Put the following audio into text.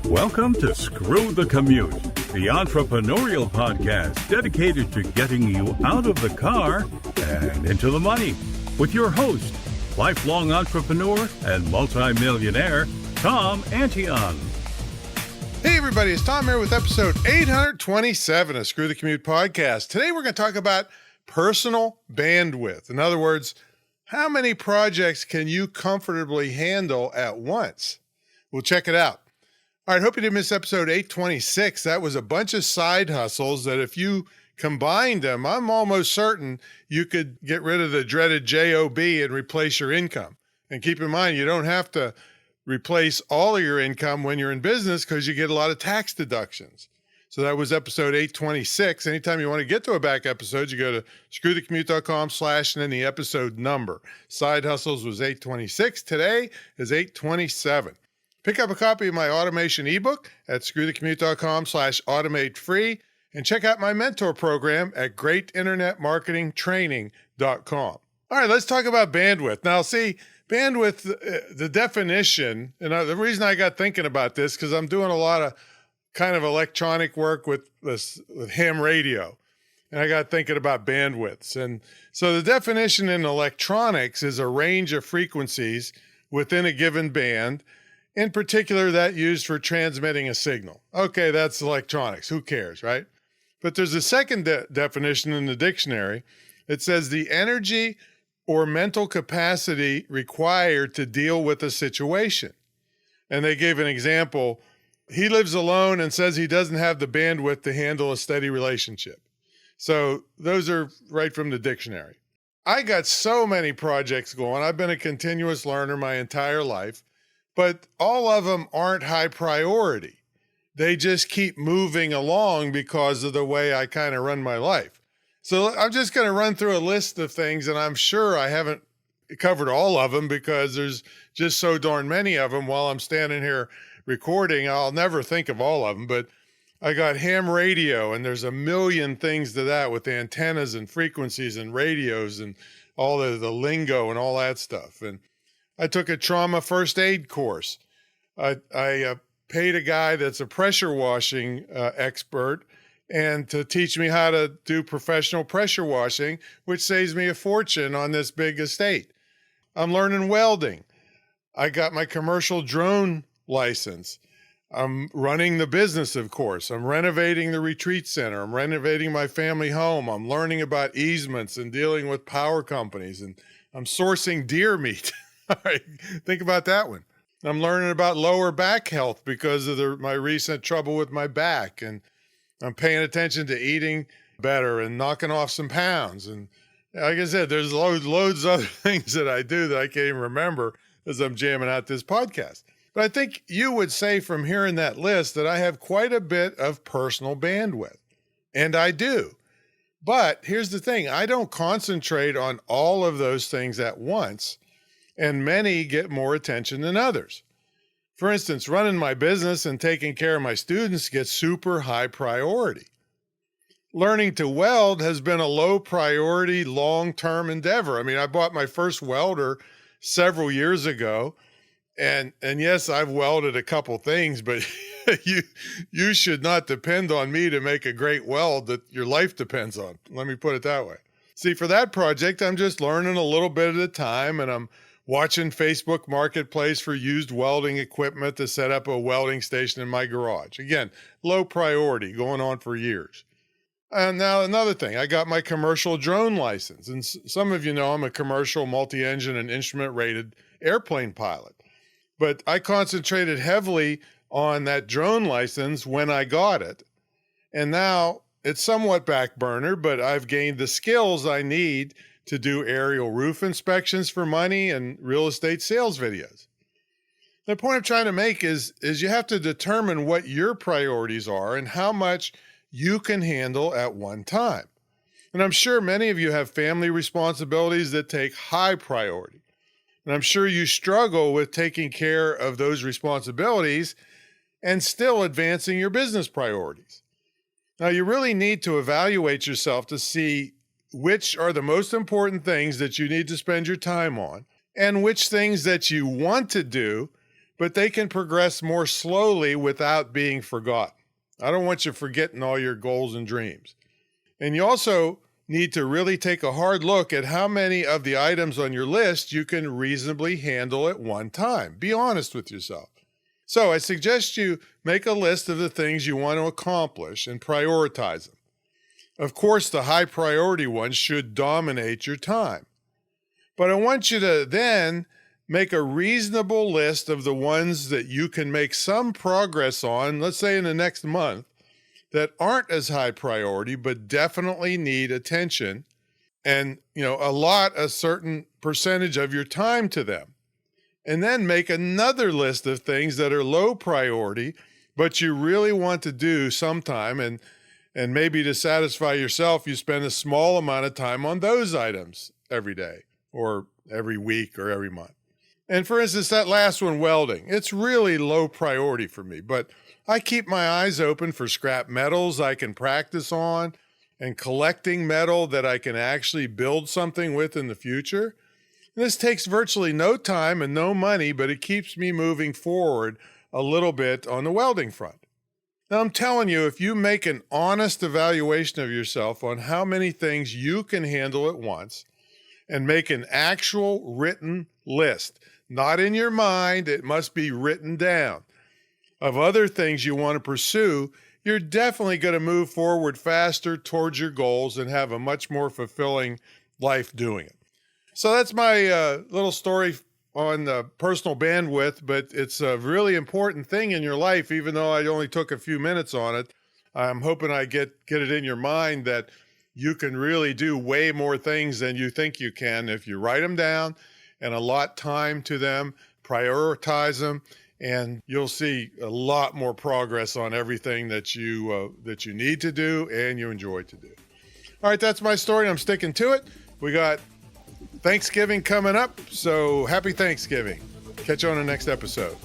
Welcome to Screw the Commute, the entrepreneurial podcast dedicated to getting you out of the car and into the money. With your host, lifelong entrepreneur and multimillionaire, Tom Antion. Hey everybody, it's Tom here with episode 827 of Screw the Commute podcast. Today we're going to talk about personal bandwidth. In other words, how many projects can you comfortably handle at once? We'll check it out. All right, hope you didn't miss episode 826. That was a bunch of side hustles that if you combined them, I'm almost certain you could get rid of the dreaded JOB and replace your income. And keep in mind, you don't have to replace all of your income when you're in business because you get a lot of tax deductions. So that was episode 826. Anytime you want to get to a back episode, you go to screwthecommute.com/ and then the episode number. Side hustles was 826. Today is 827. Pick up a copy of my automation ebook at screwthecommute.com/automate free and check out my mentor program at greatinternetmarketingtraining.com. All right, let's talk about bandwidth. Now, see, bandwidth, the definition, and the reason I got thinking about this, because I'm doing a lot of kind of electronic work with ham radio, and I got thinking about bandwidths. And so the definition in electronics is a range of frequencies within a given band, in particular that used for transmitting a signal. Okay, that's electronics. Who cares, right? But there's a second definition in the dictionary. It says the energy or mental capacity required to deal with a situation. And they gave an example. He lives alone and says he doesn't have the bandwidth to handle a steady relationship. So those are right from the dictionary. I got so many projects going. I've been a continuous learner my entire life. But all of them aren't high priority. They just keep moving along because of the way I kind of run my life. So I'm just going to run through a list of things, and I'm sure I haven't covered all of them because there's just so darn many of them. While I'm standing here recording, I'll never think of all of them, but I got ham radio, and there's a million things to that with antennas and frequencies and radios and all the lingo and all that stuff. And I took a trauma first aid course. I paid a guy that's a pressure washing expert and to teach me how to do professional pressure washing, which saves me a fortune on this big estate. I'm learning welding. I got my commercial drone license. I'm running the business, of course. I'm renovating the retreat center. I'm renovating my family home. I'm learning about easements and dealing with power companies. And I'm sourcing deer meat. All right, think about that one. I'm learning about lower back health because of my recent trouble with my back. And I'm paying attention to eating better and knocking off some pounds. And like I said, there's loads of other things that I do that I can't even remember as I'm jamming out this podcast. But I think you would say from hearing that list that I have quite a bit of personal bandwidth. And I do. But here's the thing. I don't concentrate on all of those things at once. And many get more attention than others. For instance, running my business and taking care of my students gets super high priority. Learning to weld has been a low priority, long-term endeavor. I mean, I bought my first welder several years ago, and yes, I've welded a couple things, but you should not depend on me to make a great weld that your life depends on. Let me put it that way. See, for that project, I'm just learning a little bit at a time, and I'm watching Facebook Marketplace for used welding equipment to set up a welding station in my garage. Again, low priority, going on for years. And now another thing, I got my commercial drone license. And some of you know I'm a commercial multi-engine and instrument-rated airplane pilot. But I concentrated heavily on that drone license when I got it. And now it's somewhat back burner, but I've gained the skills I need to do aerial roof inspections for money and real estate sales videos. The point I'm trying to make is you have to determine what your priorities are and how much you can handle at one time. And I'm sure many of you have family responsibilities that take high priority. And I'm sure you struggle with taking care of those responsibilities and still advancing your business priorities. Now, you really need to evaluate yourself to see which are the most important things that you need to spend your time on and which things that you want to do but they can progress more slowly without being forgotten. I don't want you forgetting all your goals and dreams. And you also need to really take a hard look at how many of the items on your list you can reasonably handle at one time. Be honest with yourself. So I suggest you make a list of the things you want to accomplish and prioritize them. Of course, the high priority ones should dominate your time. But I want you to then make a reasonable list of the ones that you can make some progress on, let's say in the next month, that aren't as high priority, but definitely need attention, and, allot a certain percentage of your time to them. And then make another list of things that are low priority, but you really want to do sometime, and maybe to satisfy yourself, you spend a small amount of time on those items every day or every week or every month. And for instance, that last one, welding, it's really low priority for me, but I keep my eyes open for scrap metals I can practice on and collecting metal that I can actually build something with in the future. And this takes virtually no time and no money, but it keeps me moving forward a little bit on the welding front. Now, I'm telling you, if you make an honest evaluation of yourself on how many things you can handle at once and make an actual written list, not in your mind, it must be written down, of other things you want to pursue, you're definitely going to move forward faster towards your goals and have a much more fulfilling life doing it. So that's my little story on personal bandwidth, but it's a really important thing in your life, even though I only took a few minutes on it. I'm hoping I get it in your mind that you can really do way more things than you think you can if you write them down and allot time to them, prioritize them, and you'll see a lot more progress on everything that you need to do and you enjoy to do. All right, that's my story. I'm sticking to it. We got Thanksgiving coming up, so happy Thanksgiving. Catch you on the next episode.